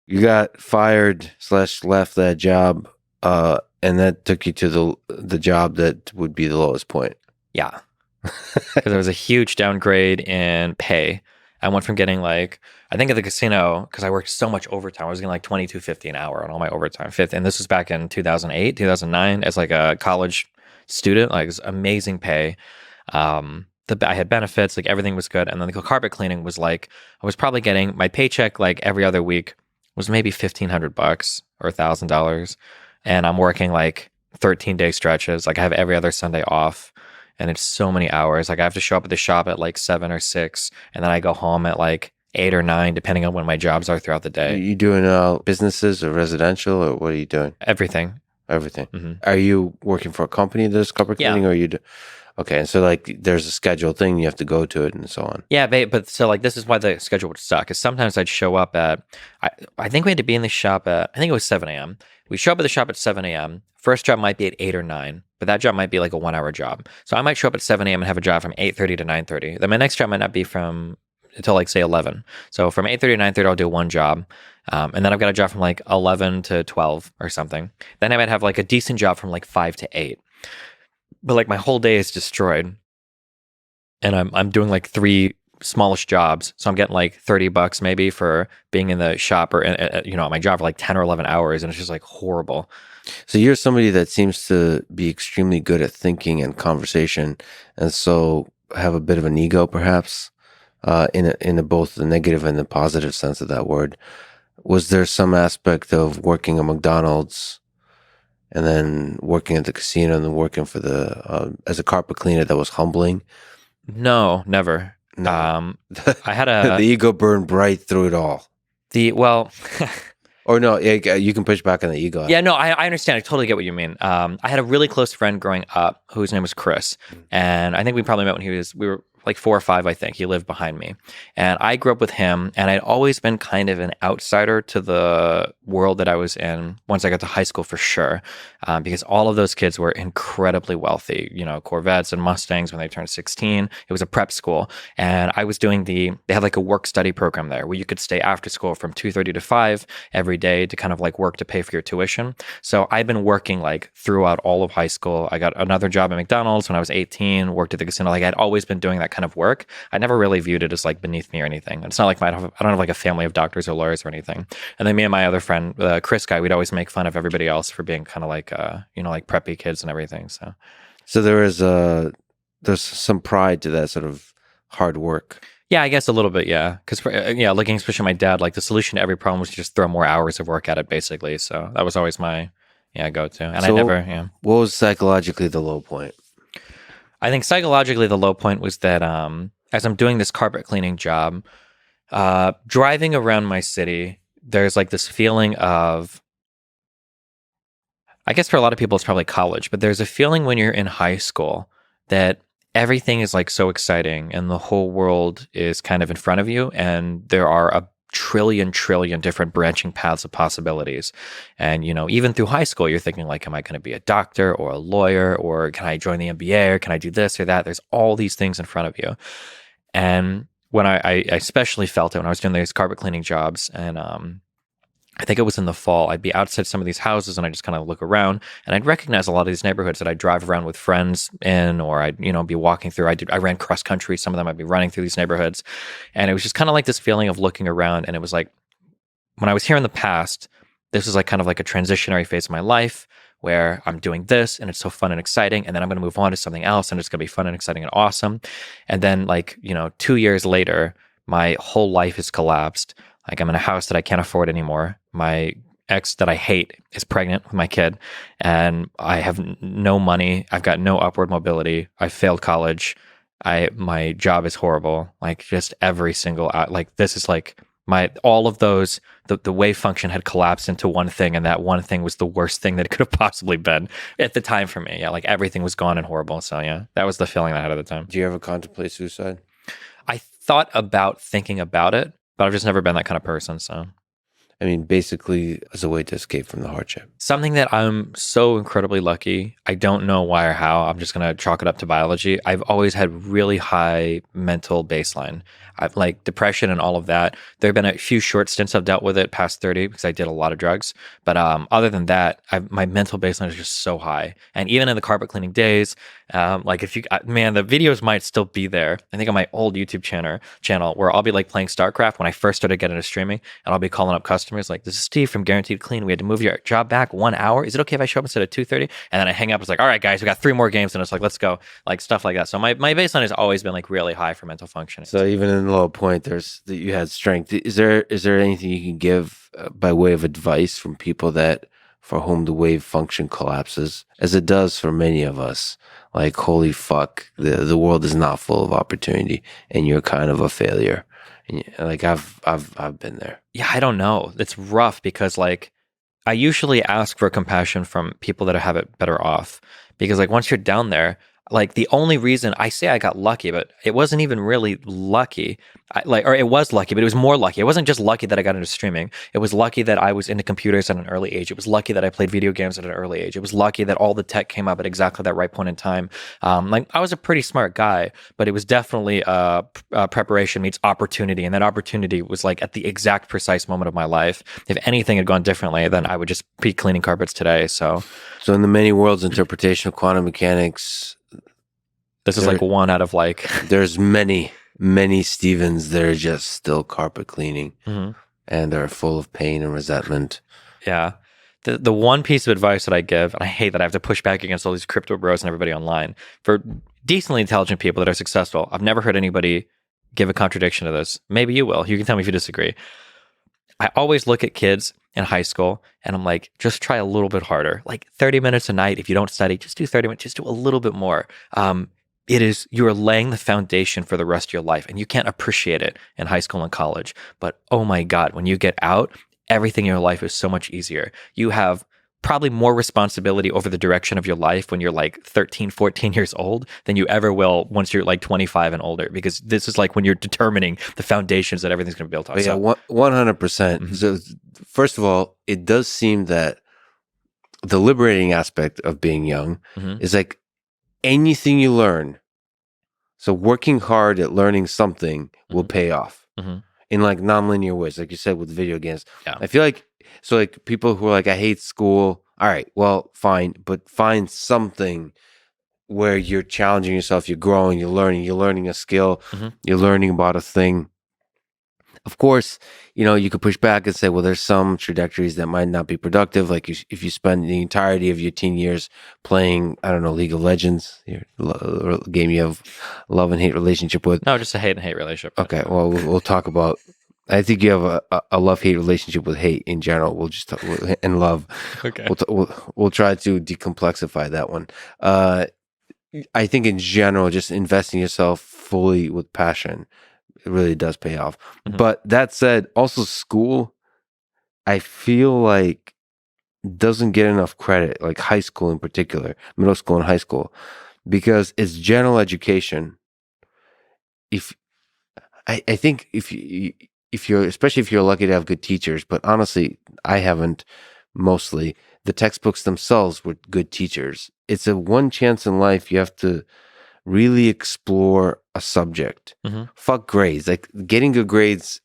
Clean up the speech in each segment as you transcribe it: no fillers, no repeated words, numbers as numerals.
You got fired / left that job, and that took you to the job that would be the lowest point. Yeah. Because there was a huge downgrade in pay. I went from getting like, I think at the casino, because I worked so much overtime, I was getting like $22.50 an hour on all my overtime. And this was back in 2008, 2009, as like a college student. Like, it was amazing pay. I had benefits, like everything was good. And then the carpet cleaning was like, I was probably getting my paycheck like every other week was maybe $1,500 or $1,000. And I'm working like 13-day stretches. Like, I have every other Sunday off. And it's so many hours. Like, I have to show up at the shop at like 7 or 6, and then I go home at like 8 or 9, depending on when my jobs are throughout the day. You doing businesses or residential, or what are you doing? Everything. Everything. Mm-hmm. Are you working for a company that does carpet cleaning, or are you okay? And so like, there's a scheduled thing you have to go to it, and so on. Yeah, but so like, this is why the schedule would suck. Is sometimes I'd show up at, I think we had to be in the shop at, I think it was 7 a.m. We show up at the shop at 7 a.m. First job might be at 8 or 9, but that job might be like a 1-hour job. So I might show up at 7 a.m. and have a job from 8:30 to 9:30. Then my next job might not be from until like say 11. So from 8:30 to 9:30, I'll do one job. And then I've got a job from like 11 to 12 or something. Then I might have like a decent job from like 5 to 8. But like, my whole day is destroyed. And I'm doing like 3 smallish jobs. So I'm getting like $30 maybe for being in the shop or, at my job for like 10 or 11 hours. And it's just like horrible. So you're somebody that seems to be extremely good at thinking and conversation, and so have a bit of an ego, perhaps, in both the negative and the positive sense of that word. Was there some aspect of working at McDonald's and then working at the casino and then working for as a carpet cleaner that was humbling? No, never. No. I had the ego burned bright through it all. Or no, you can push back on the ego. Yeah, no, I understand. I totally get what you mean. I had a really close friend growing up whose name was Chris. And I think we probably met when we were like 4 or 5, I think. He lived behind me. And I grew up with him, and I'd always been kind of an outsider to the world that I was in once I got to high school, for sure. Because all of those kids were incredibly wealthy, Corvettes and Mustangs when they turned 16. It was a prep school. And I was doing they had like a work study program there where you could stay after school from 2:30 to 5 every day to kind of like work to pay for your tuition. So I've been working like throughout all of high school. I got another job at McDonald's when I was 18, worked at the casino. Like, I'd always been doing that kind of work. I never really viewed it as like beneath me or anything. It's not like I don't have like a family of doctors or lawyers or anything. And then me and my other friend, Chris guy, we'd always make fun of everybody else for being kind of like, like preppy kids and everything. So there's some pride to that sort of hard work. Yeah, I guess a little bit, yeah. Because, looking especially at my dad, like, the solution to every problem was to just throw more hours of work at it, basically. So that was always my, go-to. And So I never, what was psychologically the low point? I think psychologically the low point was that as I'm doing this carpet cleaning job, driving around my city, there's like this feeling of, I guess for a lot of people it's probably college, but there's a feeling when you're in high school that everything is like so exciting and the whole world is kind of in front of you, and there are a trillion different branching paths of possibilities. And even through high school, you're thinking like, am I going to be a doctor or a lawyer, or can I join the NBA, or can I do this or that? There's all these things in front of you. And when I especially felt it when I was doing these carpet cleaning jobs, and I think it was in the fall, I'd be outside some of these houses and I just kind of look around, and I'd recognize a lot of these neighborhoods that I'd drive around with friends in, or I'd, be walking through. I ran cross country. Some of them I'd be running through these neighborhoods. And it was just kind of like this feeling of looking around. And it was like, when I was here in the past, this was like kind of like a transitionary phase of my life where I'm doing this and it's so fun and exciting. And then I'm going to move on to something else and it's going to be fun and exciting and awesome. And then 2 years later, my whole life has collapsed. Like, I'm in a house that I can't afford anymore. My ex that I hate is pregnant with my kid, and I have no money. I've got no upward mobility. I failed college. My job is horrible. Like, just every single, this is like all of those, the wave function had collapsed into one thing, and that one thing was the worst thing that it could have possibly been at the time for me. Yeah, like everything was gone and horrible. So yeah, that was the feeling I had at the time. Do you ever contemplate suicide? I thought about thinking about it, but I've just never been that kind of person. So, I mean, basically as a way to escape from the hardship. Something that I'm so incredibly lucky. I don't know why or how. I'm just going to chalk it up to biology. I've always had really high mental baseline. I've like depression and all of that. There have been a few short stints I've dealt with it past 30 because I did a lot of drugs. But other than that, my mental baseline is just so high. And even in the carpet cleaning days, like if you, man, the videos might still be there. I think on my old YouTube channel where I'll be like playing StarCraft when I first started getting into streaming, and I'll be calling up customers like, "This is Steve from Guaranteed Clean. We had to move your job back 1 hour. Is it okay if I show up instead of 2:30?" And then I hang up. It's like, "All right, guys, we got 3 more games," and it's like, "Let's go," like stuff like that. So my baseline has always been like really high for mental functioning. So even in the low point, you had strength. Is there anything you can give by way of advice from people that for whom the wave function collapses, as it does for many of us? Like, holy fuck, the world is not full of opportunity, and you're kind of a failure. And like I've been there. Yeah, I don't know. It's rough because like I usually ask for compassion from people that have it better off because like once you're down there, like the only reason I say I got lucky, but it wasn't even really lucky. Or it was lucky, but it was more lucky. It wasn't just lucky that I got into streaming. It was lucky that I was into computers at an early age. It was lucky that I played video games at an early age. It was lucky that all the tech came up at exactly that right point in time. Like I was a pretty smart guy, but it was definitely preparation meets opportunity, and that opportunity was like at the exact precise moment of my life. If anything had gone differently, then I would just be cleaning carpets today. So in the many worlds interpretation of quantum mechanics, this is like one out of like there's many Stevens that are just still carpet cleaning and are full of pain and resentment. Yeah. The one piece of advice that I give, and I hate that I have to push back against all these crypto bros and everybody online, for decently intelligent people that are successful, I've never heard anybody give a contradiction to this. Maybe you will. You can tell me if you disagree. I always look at kids in high school and I'm like, just try a little bit harder. Like 30 minutes a night. If you don't study, just do 30 minutes, just do a little bit more. You are laying the foundation for the rest of your life, and you can't appreciate it in high school and college. But oh my God, when you get out, everything in your life is so much easier. You have probably more responsibility over the direction of your life when you're like 13, 14 years old than you ever will once you're like 25 and older, because this is like when you're determining the foundations that everything's going to be built on. But yeah, 100%. So first of all, it does seem that the liberating aspect of being young is like anything you learn. So working hard at learning something will pay off in like nonlinear ways, like you said with video games. Yeah. I feel like like people who are like, I hate school. All right, well, fine, but find something where you're challenging yourself, you're growing, you're learning a skill, you're learning about a thing. Of course, you could push back and say, well, there's some trajectories that might not be productive. Like if you spend the entirety of your teen years playing, I don't know, League of Legends, your game you have love and hate relationship with. No, just a hate and hate relationship. Okay, well, we'll talk about. I think you have a love hate relationship with hate in general. We'll just talk and love. Okay, we'll try to decomplexify that one. I think in general, just investing yourself fully with passion, it really does pay off. But that said, also school, I feel like doesn't get enough credit, like high school in particular, middle school and high school, because it's general education. I think if you're, especially if you're lucky to have good teachers, but honestly, I haven't mostly. The textbooks themselves were good teachers. It's a one chance in life you have to really explore a subject. Fuck grades. Like getting good grades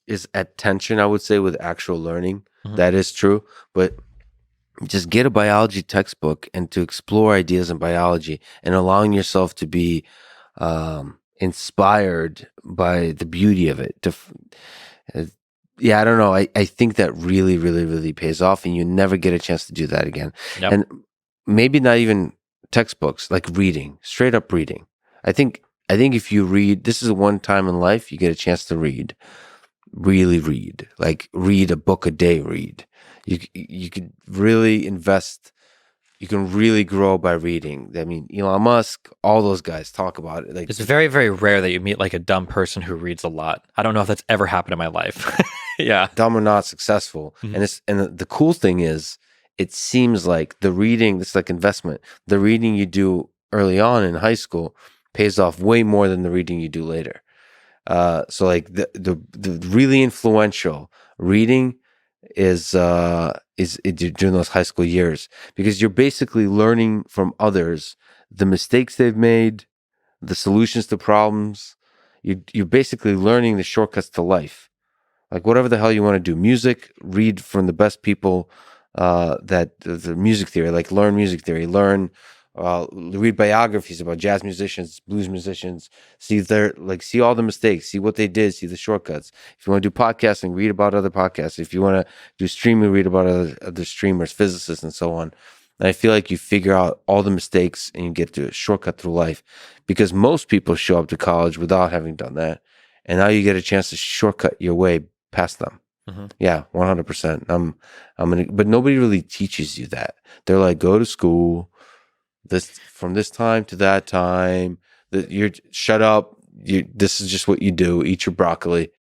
is at tension, I would say, with actual learning. That is true. But just get a biology textbook and to explore ideas in biology and allowing yourself to be inspired by the beauty of it. Yeah, I don't know. I think that really, really, really pays off, and you never get a chance to do that again. Yep. And maybe not even textbooks, like reading, straight up reading. I think if you read, this is one time in life you get a chance to read, really read, like read a book a day. You could really invest. You can really grow by reading. I mean, Elon Musk, all those guys talk about it. Like, it's very, very rare that you meet like a dumb person who reads a lot. I don't know if that's ever happened in my life. Yeah, dumb or not successful. And the cool thing is, it seems like the reading, it's like investment. The reading you do early on in high school pays off way more than the reading you do later. So like the really influential reading during those high school years, because you're basically learning from others the mistakes they've made, the solutions to problems. You're basically learning the shortcuts to life. Like whatever the hell you want to do, music, read from the best people that the music theory, like learn music theory, read biographies about jazz musicians, blues musicians, see all the mistakes, see what they did, see the shortcuts. If you want to do podcasting, read about other podcasts. If you want to do streaming, read about other streamers, physicists, and so on. And I feel like you figure out all the mistakes and you get to a shortcut through life, because most people show up to college without having done that. And now you get a chance to shortcut your way past them. Mm-hmm. Yeah, 100%. But nobody really teaches you that. They're like, go to school from this time to that time. That you're shut up. This is just what you do. Eat your broccoli.